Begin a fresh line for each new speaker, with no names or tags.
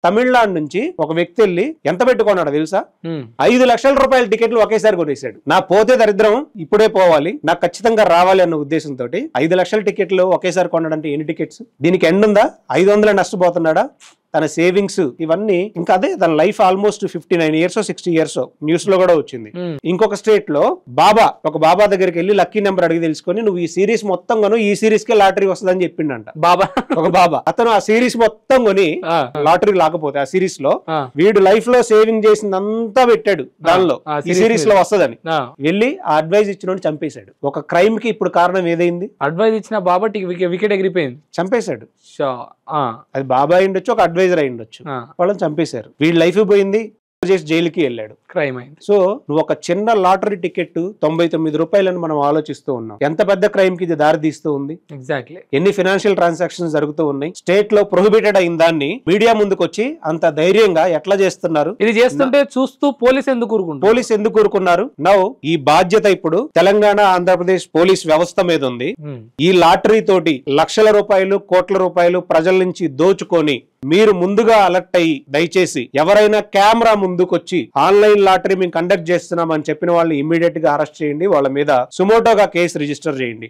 తమిళనాడు నుంచి ఒక వ్యక్తి వెళ్ళి ఎంత పెట్టుకున్నాడు తెలుసా? 5 లక్షల రూపాయల టికెట్లు ఒకేసారి కొనేసాడు. నా పోతే దరిద్రం, ఇప్పుడే పోవాలి, నాకు ఖచ్చితంగా రావాలి అన్న ఉద్దేశంతో 5 లక్షల టికెట్లు ఒకేసారి కొనడంటే ఎన్ని టికెట్స్? దీనికి ఎండ్ ఉందా? 500 నష్టపోతున్నాడా? తన సేవింగ్స్ ఇవన్నీ ఇంకా అదే తన life almost 59 years 60 years news లో కూడా వచ్చింది. ఇంకొక స్టేట్ లో ఒక బాబా దగ్గరికి వెళ్ళి లక్కీ నెంబర్ అడిగి తెలుసుకొని నువ్వు ఈ సిరీస్ మొత్తం కొను, ఈ సిరీస్ కే లాటరీ వస్తుందని చెప్పిండంట ఒక బాబా. అతను ఆ సిరీస్ మొత్తం కొని లాటరీ రాకపోతే ఆ సిరీస్ లో వీడు లైఫ్ లో సేవింగ్ చేసిందంతా పెట్టాడు దానిలో ఈ సిరీస్ లో వస్తుందని వెళ్ళి ఆ అడ్వైజ్ ఇచ్చిన చంపేశాడు. ఒక క్రైమ్ కి ఇప్పుడు కారణం ఏదైంది?
అడ్వైజ్ ఇచ్చిన బాబా వికెట్ ఎగిరిపోయింది,
చంపేశాడు. అది బాబా అయిండొచ్చు, ఒక అడ్వైజర్ అయిండొచ్చు, వాళ్ళని చంపేశారు. వీడి లైఫ్ పోయింది, చేసి జైలుకి వెళ్ళాడు,
క్రైమ్ అయింది.
సో నువ్వు ఒక చిన్న లాటరీ టికెట్ 99 రూపాయలని మనం ఆలోచిస్తూ ఉన్నాం. ఎంత పెద్ద క్రైమ్ కి ఇది దారి తీస్తూ ఉంది.
ఎగ్జాక్ట్లీ.
ఎన్ని ఫైనాన్షియల్ ట్రాన్సాక్షన్స్ జరుగుతూ ఉన్నాయి. స్టేట్ లో ప్రొహిబిటెడ్ అయిన దాన్ని మీడియా ముందుకు వచ్చి అంత ధైర్యంగా ఎట్లా చేస్తున్నారు?
ఇది చేస్తుంటే చూస్తూ పోలీస్ ఎందుకు ఊరుకున్నారు? నౌ ఈ బాధ్యత ఇప్పుడు తెలంగాణ ఆంధ్రప్రదేశ్ పోలీస్ వ్యవస్థ మీద ఉంది. ఈ లాటరీ తోటి లక్షల రూపాయలు, కోట్ల రూపాయలు ప్రజల నుంచి దోచుకొని మీరు ముందుగా అలర్ట్ అయ్యి దయచేసి ఎవరైనా కెమెరా ముందుకొచ్చి ఆన్లైన్ లాటరీ మేము కండక్ట్ చేస్తున్నాం అని చెప్పిన వాళ్ళని ఇమ్మీడియట్ గా అరెస్ట్ చేయండి, వాళ్ళ మీద సుమోటోగా కేసు రిజిస్టర్ చేయండి.